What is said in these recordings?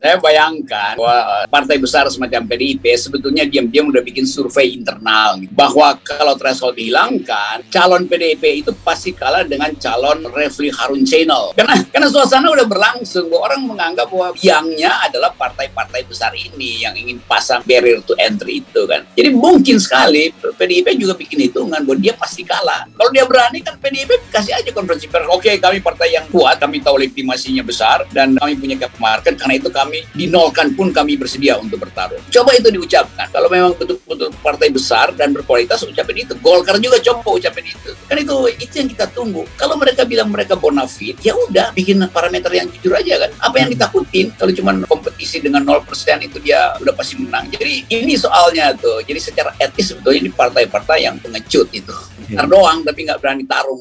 Saya bayangkan bahwa partai besar semacam PDIP sebetulnya diam-diam udah bikin survei internal bahwa kalau threshold dihilangkan, calon PDIP itu pasti kalah dengan calon Refli Harun Zainal. Karena suasana udah berlangsung, bahwa orang menganggap bahwa biangnya adalah partai-partai besar ini yang ingin pasang barrier to entry itu kan. Jadi mungkin sekali PDIP juga bikin hitungan bahwa dia pasti kalah. Kalau dia berani kan PDIP kasih aja konferensi pers. Oke, kami partai yang kuat, kami tahu legitimasinya besar dan kami punya cap market, karena itu kami dinolkan pun kami bersedia untuk bertarung. Coba itu diucapkan. Kalau memang betul-betul partai besar dan berkualitas, ucapin itu. Golkar juga coba ucapin itu. Kan itu yang kita tunggu. Kalau mereka bilang mereka bona fide, ya udah bikin parameter yang jujur aja kan. Apa yang ditakutin? Kalau cuma kompetisi dengan 0% itu dia udah pasti menang. Jadi ini soalnya tuh. Jadi secara etis sebetulnya ini partai-partai yang pengecut itu. Ntar doang tapi nggak berani tarung.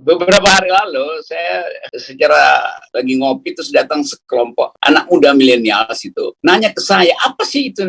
Beberapa hari lalu saya secara lagi ngopi terus datang sekelompok anak muda milenial itu nanya ke saya, apa sih itu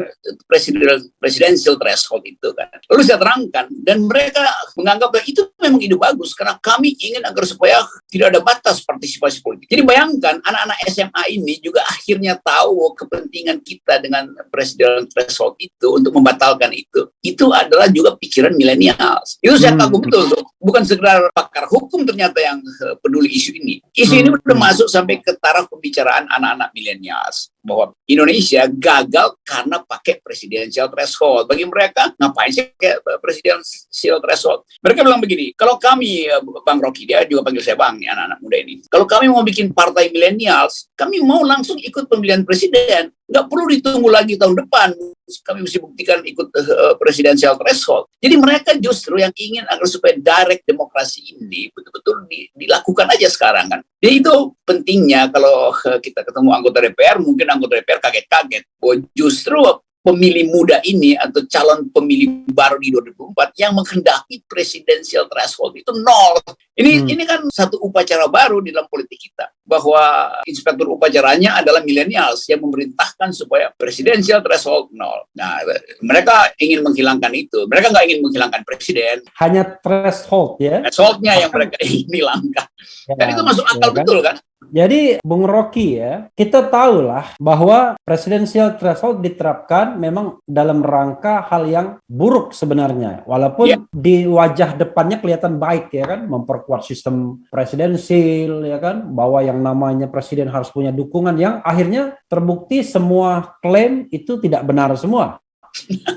presidential threshold itu kan. Lalu saya terangkan dan mereka menganggap bahwa itu memang ide bagus karena kami ingin agar supaya tidak ada batas partisipasi politik. Jadi bayangkan anak-anak SMA ini juga akhirnya tahu kepentingan kita dengan presidential threshold itu untuk membatalkan itu. Itu adalah juga pikiran milenial. Itu saya kagum betul tuh. Bukan sekedar pakar hukum ternyata yang peduli isu ini. Isu ini udah masuk sampai ke taraf pembicaraan anak-anak milenials bahwa Indonesia gagal karena pakai presidential threshold. Bagi mereka, ngapain sih kayak presidential threshold? Mereka bilang begini, kalau kami, Bang Rocky, dia juga panggil saya Bang, nih, anak-anak muda ini. Kalau kami mau bikin partai milenials, kami mau langsung ikut pemilihan presiden. Nggak perlu ditunggu lagi tahun depan. Kami mesti buktikan ikut presidential threshold. Jadi mereka justru yang ingin agar supaya direct demokrasi ini betul-betul dilakukan aja sekarang kan. Jadi itu pentingnya kalau kita ketemu anggota DPR, mungkin anggota DPR kaget-kaget bahwa justru pemilih muda ini atau calon pemilih baru di 2024 yang menghendaki presidential threshold itu nol. Ini kan satu upacara baru di dalam politik kita, bahwa inspektur upacaranya adalah millennials yang memerintahkan supaya presidential threshold nol. Nah, mereka ingin menghilangkan itu. Mereka nggak ingin menghilangkan presiden. Hanya threshold ya. Thresholdnya yang mereka ingin hilangkan. Ya, dan itu masuk akal betul kan? Jadi Bung Rocky ya, kita tahulah bahwa presidential threshold diterapkan memang dalam rangka hal yang buruk sebenarnya. Walaupun di wajah depannya kelihatan baik ya kan, memperkuat sistem presidensil ya kan, bahwa yang namanya presiden harus punya dukungan, yang akhirnya terbukti semua klaim itu tidak benar semua.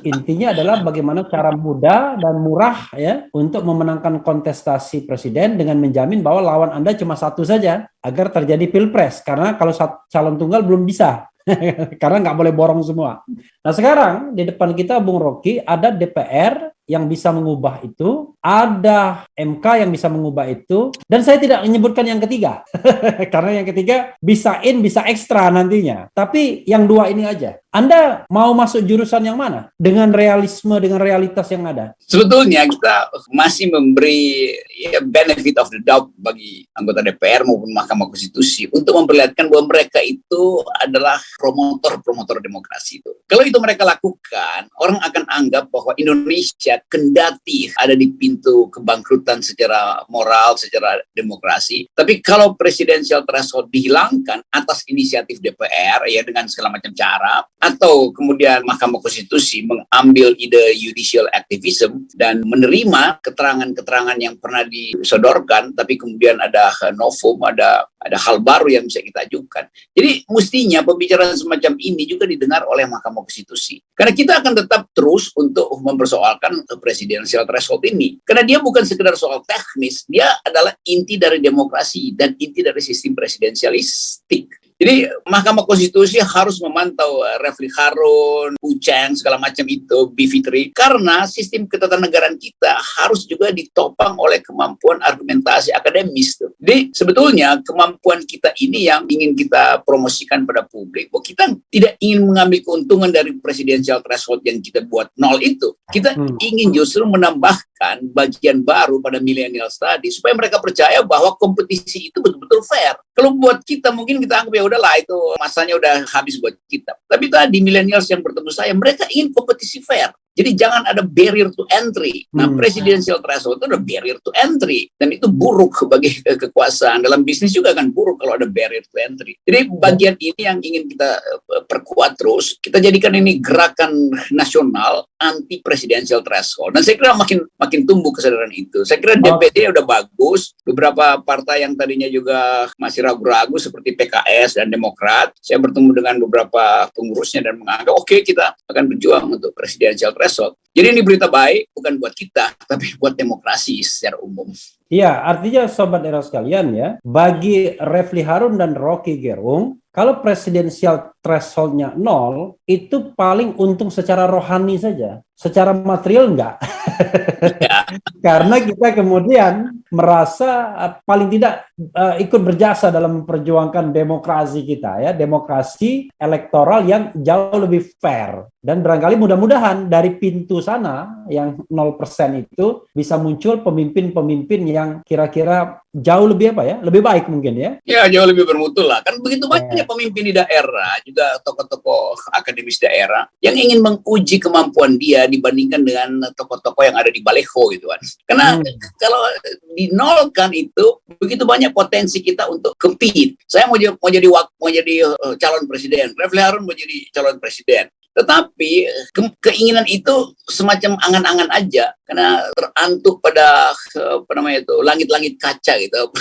Intinya adalah bagaimana cara mudah dan murah ya untuk memenangkan kontestasi presiden dengan menjamin bahwa lawan Anda cuma satu saja agar terjadi pilpres, karena kalau calon tunggal belum bisa karena nggak boleh borong semua. Nah sekarang di depan kita Bung Rocky ada DPR yang bisa mengubah itu, ada MK yang bisa mengubah itu, dan saya tidak menyebutkan yang ketiga karena yang ketiga bisa in, bisa ekstra nantinya. Tapi yang dua ini aja. Anda mau masuk jurusan yang mana? Dengan realisme, dengan realitas yang ada? Sebetulnya kita masih memberi benefit of the doubt bagi anggota DPR maupun Mahkamah Konstitusi untuk memperlihatkan bahwa mereka itu adalah promotor demokrasi itu. Kalau itu mereka lakukan, orang akan anggap bahwa Indonesia kendati ada di pintu kebangkrutan secara moral, secara demokrasi. Tapi kalau presidential threshold dihilangkan atas inisiatif DPR ya dengan segala macam cara, atau kemudian Mahkamah Konstitusi mengambil ide judicial activism dan menerima keterangan-keterangan yang pernah disodorkan, tapi kemudian ada novum, ada ada hal baru yang bisa kita ajukan. Jadi mestinya pembicaraan semacam ini juga didengar oleh Mahkamah Konstitusi. Karena kita akan tetap terus untuk mempersoalkan presidensial threshold ini. Karena dia bukan sekedar soal teknis, dia adalah inti dari demokrasi dan inti dari sistem presidensialistik. Jadi Mahkamah Konstitusi harus memantau Refli Harun, Uceng, segala macam itu, Bivitri, karena sistem ketatanegaraan kita harus juga ditopang oleh kemampuan argumentasi akademis. Jadi sebetulnya kemampuan kita ini yang ingin kita promosikan pada publik, bahwa kita tidak ingin mengambil keuntungan dari presidensial threshold yang kita buat nol itu. Kita ingin justru menambahkan bagian baru pada millennials tadi, supaya mereka percaya bahwa kompetisi itu betul-betul fair. Kalau buat kita mungkin kita anggap ya udahlah itu masanya udah habis buat kita. Tapi tadi millennials yang bertemu saya, mereka ingin kompetisi fair. Jadi jangan ada barrier to entry. Nah, presidential threshold itu ada barrier to entry. Dan itu buruk bagi kekuasaan. Dalam bisnis juga kan buruk kalau ada barrier to entry. Jadi bagian ini yang ingin kita perkuat terus. Kita jadikan ini gerakan nasional anti presidential threshold. Dan saya kira makin tumbuh kesadaran itu. Saya kira DPD udah bagus. Beberapa partai yang tadinya juga masih ragu-ragu seperti PKS dan Demokrat. Saya bertemu dengan beberapa pengurusnya dan menganggap oke, kita akan berjuang untuk presidential threshold. Jadi ini berita baik bukan buat kita, tapi buat demokrasi secara umum. Iya, artinya Sobat Era sekalian ya, bagi Refli Harun dan Rocky Gerung, kalau presidensial threshold-nya 0, itu paling untung secara rohani saja. Secara material enggak. Ya. Karena kita kemudian merasa paling tidak ikut berjasa dalam memperjuangkan demokrasi kita ya, demokrasi elektoral yang jauh lebih fair. Dan barangkali mudah-mudahan dari pintu sana yang 0% itu bisa muncul pemimpin-pemimpin yang kira-kira jauh lebih lebih baik mungkin ya. Ya, jauh lebih bermutu lah. Kan begitu banyak pemimpin di daerah, juga tokoh-tokoh akademis daerah yang ingin menguji kemampuan dia dibandingkan dengan tokoh-tokoh yang ada di baleho gitu kan. Karena kalau dinolkan itu begitu banyak potensi kita untuk compete. Saya mau jadi calon presiden, Refli Harun mau jadi calon presiden. Tetapi keinginan itu semacam angan-angan aja, karena terantuk pada langit-langit kaca gitu,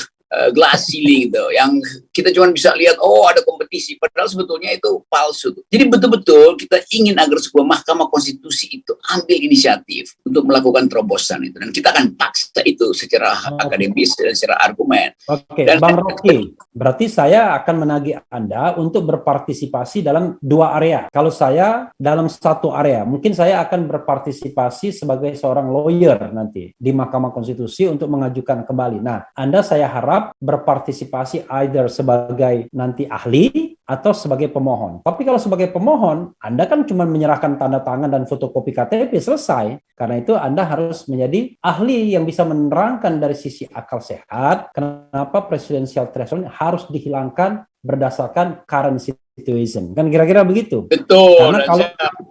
glass ceiling gitu, yang kita cuma bisa lihat ada kompetisi, padahal sebetulnya itu palsu. Jadi betul-betul kita ingin agar sebuah Mahkamah Konstitusi itu ambil inisiatif untuk melakukan terobosan itu, dan kita akan paksa itu secara akademis dan secara argumen. Oke, Bang Rocky, berarti saya akan menagih Anda untuk berpartisipasi dalam 2 area. Kalau saya dalam 1 area, mungkin saya akan berpartisipasi sebagai seorang lawyer nanti di Mahkamah Konstitusi untuk mengajukan kembali. Nah, Anda saya harap berpartisipasi either sebagai nanti ahli atau sebagai pemohon. Tapi kalau sebagai pemohon, Anda kan cuma menyerahkan tanda tangan dan fotokopi KTP, selesai. Karena itu Anda harus menjadi ahli yang bisa menerangkan dari sisi akal sehat kenapa presidensial threshold harus dihilangkan berdasarkan current situation. Kan kira-kira begitu. Betul. Karena kalau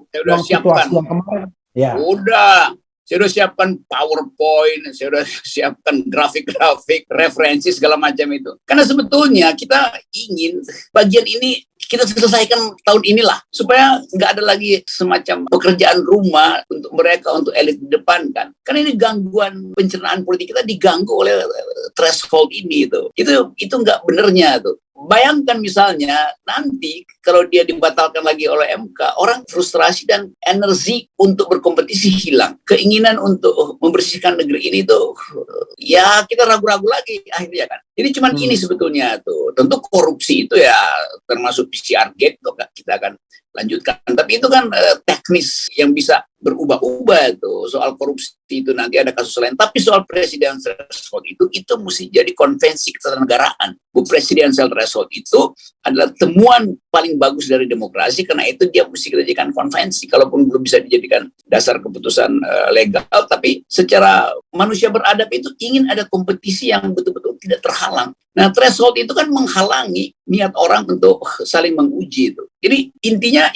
saya udah siapkan. Yang kemarin, ya. Saya udah siapkan PowerPoint, saya udah siapkan grafik-grafik, referensi segala macam itu. Karena sebetulnya kita ingin bagian ini kita selesaikan tahun inilah, supaya nggak ada lagi semacam pekerjaan rumah untuk mereka, untuk elit di depan kan. Karena ini gangguan pencernaan politik kita diganggu oleh threshold ini itu nggak benernya tuh. Bayangkan misalnya nanti kalau dia dibatalkan lagi oleh MK, orang frustrasi dan energi untuk berkompetisi hilang. Keinginan untuk membersihkan negeri ini tuh, ya kita ragu-ragu lagi akhirnya kan. Jadi cuma ini sebetulnya tuh. Tentu korupsi itu ya termasuk PCR gate tuh kita akan lanjutkan. Tapi itu kan teknis yang bisa berubah-ubah tuh. Soal korupsi itu nanti ada kasus lain. Tapi soal presidential threshold itu mesti jadi konvensi ketatanegaraan. Presidential threshold itu adalah temuan paling bagus dari demokrasi, karena itu dia mesti kita jadikan konvensi. Kalaupun belum bisa dijadikan dasar keputusan legal, tapi secara manusia beradab itu ingin ada kompetisi yang betul-betul tidak terhalang. Nah, threshold itu kan menghalangi niat orang untuk saling menguji itu. Jadi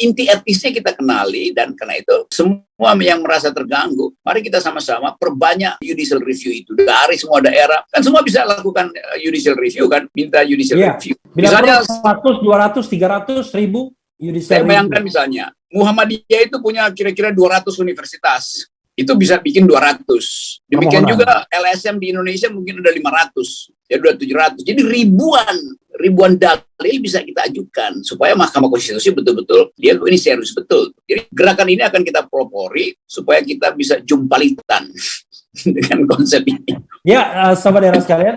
inti etisnya kita kenali, dan karena itu semua yang merasa terganggu, mari kita sama-sama perbanyak judicial review itu dari semua daerah. Kan semua bisa lakukan judicial review kan, minta judicial review. Misalnya 100, 200, 300, 1000 judicial review. Saya bayangkan misalnya Muhammadiyah itu punya kira-kira 200 universitas. Itu bisa bikin 200. Demikian juga LSM di Indonesia mungkin udah 500, ya udah 700. Jadi ribuan ribuan dalil bisa kita ajukan supaya Mahkamah Konstitusi betul-betul dia ini serius betul. Jadi gerakan ini akan kita pelopori supaya kita bisa jumpalitan dengan konsep ini. Ya, sahabat era sekalian,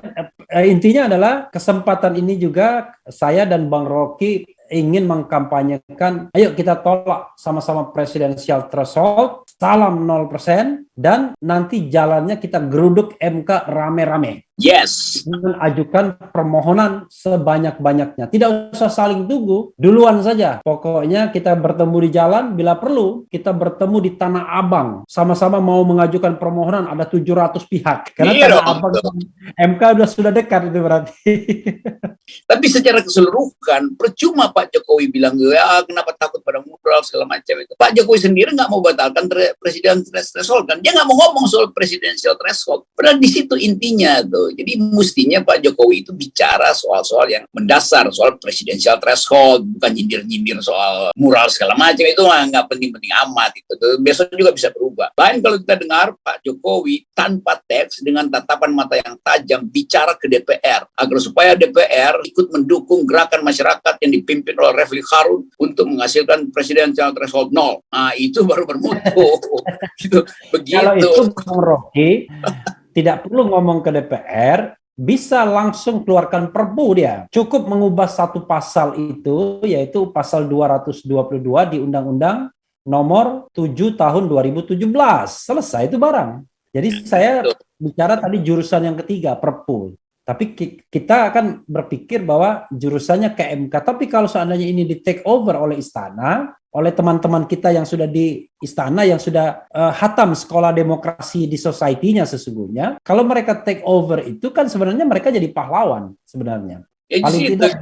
intinya adalah kesempatan ini juga saya dan Bang Rocky ingin mengkampanyekan, ayo kita tolak sama-sama presidensial threshold, salam 0%, dan nanti jalannya kita geruduk MK rame-rame. Yes. Dan ajukan permohonan sebanyak-banyaknya. Tidak usah saling tunggu, duluan saja. Pokoknya kita bertemu di jalan, bila perlu kita bertemu di Tanah Abang. Sama-sama mau mengajukan permohonan, ada 700 pihak. Karena Tanah Abang MK sudah dekat itu berarti. Tapi secara keseluruhan, percuma Pak Jokowi bilang, ya kenapa takut pada mural segala macam itu. Pak Jokowi sendiri nggak mau batalkan presiden threshold kan. Dia nggak mau ngomong soal presidential threshold. Padahal di situ intinya tuh. Jadi mestinya Pak Jokowi itu bicara soal-soal yang mendasar, soal presidential threshold, bukan nyindir-nyindir soal mural segala macam. Itu nggak penting-penting amat. Itu besok juga bisa berubah. Lain kalau kita dengar Pak Jokowi tanpa teks dengan tatapan mata yang tajam bicara ke DPR agar supaya DPR ikut mendukung gerakan masyarakat yang dipimpin oleh Refli Harun untuk menghasilkan presidential threshold 0. Nah, itu baru bermutu. Gitu. Begitu. Kalau itu Bang Rocky tidak perlu ngomong ke DPR, bisa langsung keluarkan perpu dia. Cukup mengubah satu pasal itu, yaitu pasal 222 di Undang-Undang nomor 7 tahun 2017. Selesai itu barang. Jadi saya bicara tadi jurusan yang ketiga, perpu. Tapi kita akan berpikir bahwa jurusannya ke MK. Tapi kalau seandainya ini di take over oleh istana, oleh teman-teman kita yang sudah di istana, yang sudah hatam sekolah demokrasi di society-nya sesungguhnya, kalau mereka take over itu kan sebenarnya mereka jadi pahlawan sebenarnya. Ya, paling tidak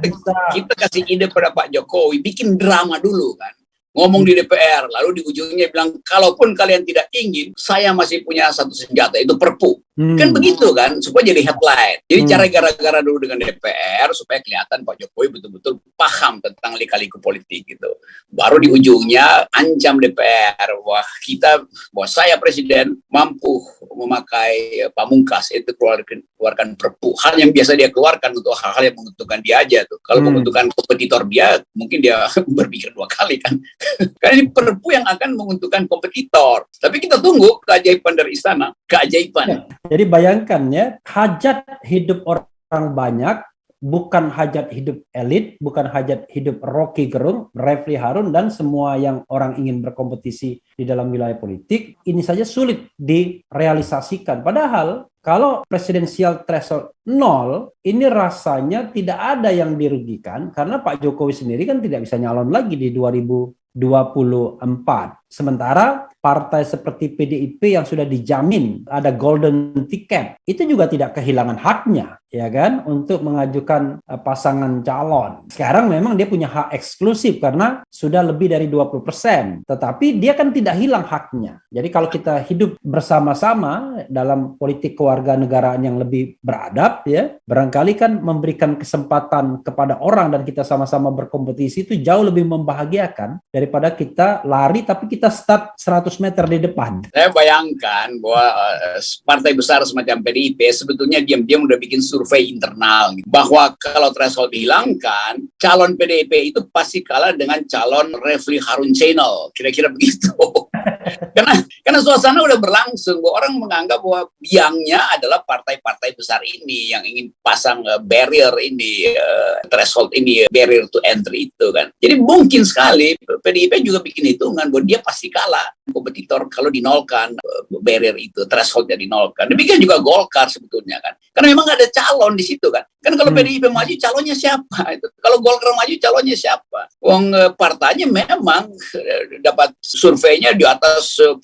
kita kasih ide pada Pak Jokowi, bikin drama dulu kan. Ngomong di DPR, lalu di ujungnya bilang, kalaupun kalian tidak ingin, saya masih punya satu senjata, itu perpu. Kan begitu kan, supaya jadi headline. Jadi cara gara-gara dulu dengan DPR, supaya kelihatan Pak Jokowi betul-betul paham tentang lika-liku politik gitu. Baru di ujungnya, ancam DPR, bahwa saya presiden mampu memakai pamungkas, itu keluarkan perpu. Hal yang biasa dia keluarkan untuk hal-hal yang menguntungkan dia aja tuh. Kalau menguntungkan kompetitor dia, mungkin dia berpikir 2 kali kan. Karena ini perpu yang akan menguntungkan kompetitor. Tapi kita tunggu keajaiban dari istana. Keajaiban. Jadi bayangkan ya, hajat hidup orang banyak bukan hajat hidup elit, bukan hajat hidup Rocky Gerung, Refli Harun, dan semua yang orang ingin berkompetisi di dalam wilayah politik. Ini saja sulit direalisasikan. Padahal kalau presidensial threshold 0, ini rasanya tidak ada yang dirugikan karena Pak Jokowi sendiri kan tidak bisa nyalon lagi di 2024. Sementara partai seperti PDIP yang sudah dijamin ada golden ticket, itu juga tidak kehilangan haknya, ya kan, untuk mengajukan pasangan calon. Sekarang memang dia punya hak eksklusif karena sudah lebih dari 20%, tetapi dia kan tidak hilang haknya. Jadi kalau kita hidup bersama-sama dalam politik kewarganegaraan yang lebih beradab, ya, barangkali kan memberikan kesempatan kepada orang dan kita sama-sama berkompetisi itu jauh lebih membahagiakan daripada kita lari tapi kita start 100 meter di depan. Saya bayangkan bahwa partai besar semacam PDIP sebetulnya diam-diam udah bikin survei internal gitu, bahwa kalau threshold dihilangkan, calon PDIP itu pasti kalah dengan calon Refli Harun Channel, kira-kira begitu. Karena suasana udah berlangsung, bahwa orang menganggap bahwa biangnya adalah partai-partai besar ini yang ingin pasang barrier ini, threshold ini, barrier to entry itu kan. Jadi mungkin sekali PDIP juga bikin hitungan bahwa dia pasti kalah kompetitor kalau dinolkan barrier itu, thresholdnya dinolkan. Demikian juga Golkar sebetulnya kan. Karena memang ada calon di situ kan. Kan kalau PDIP maju calonnya siapa? Itu. Kalau Golkar maju calonnya siapa? Wong partainya memang dapat surveinya di atas 10-15%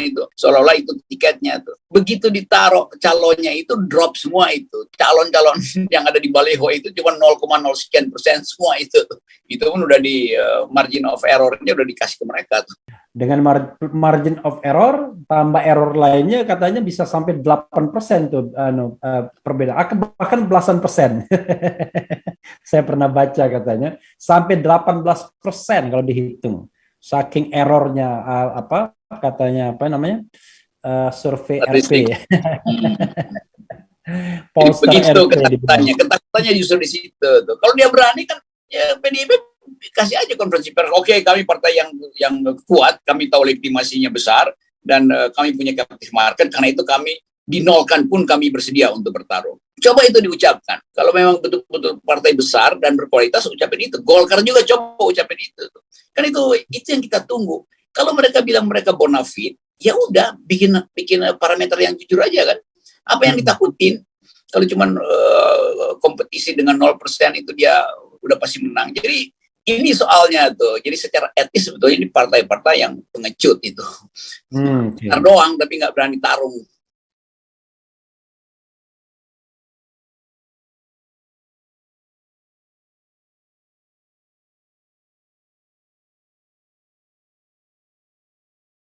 itu. Seolah-olah itu tiketnya tuh. Begitu ditaruh calonnya itu drop semua itu. Calon-calon yang ada di baliho itu cuma 0,0 sekian persen semua itu. Itu pun udah di margin of error-nya udah dikasih ke mereka tuh. Dengan margin of error, tambah error lainnya katanya bisa sampai 8% tuh perbedaan, bahkan belasan persen. Saya pernah baca katanya, sampai 18% kalau dihitung. Saking errornya, survei RP. Polster begitu RT ketakutannya. Ketakutannya justru di situ tuh. Kalau dia berani kan ya PDIP kasih aja konferensi pers. Oke, kami partai yang kuat, kami tahu legitimasinya besar dan kami punya captive market, karena itu kami dinolkan pun kami bersedia untuk bertarung. Coba itu diucapkan. Kalau memang betul-betul partai besar dan berkualitas, ucapin itu. Golkar juga coba ucapin itu. Kan itu yang kita tunggu. Kalau mereka bilang mereka bonafide, ya udah bikin parameter yang jujur aja kan. Apa yang ditakutin? Kalau cuman kompetisi dengan 0% itu dia udah pasti menang. Jadi ini soalnya tuh. Jadi secara etis sebetulnya ini partai-partai yang pengecut itu. Doang tapi nggak berani tarung.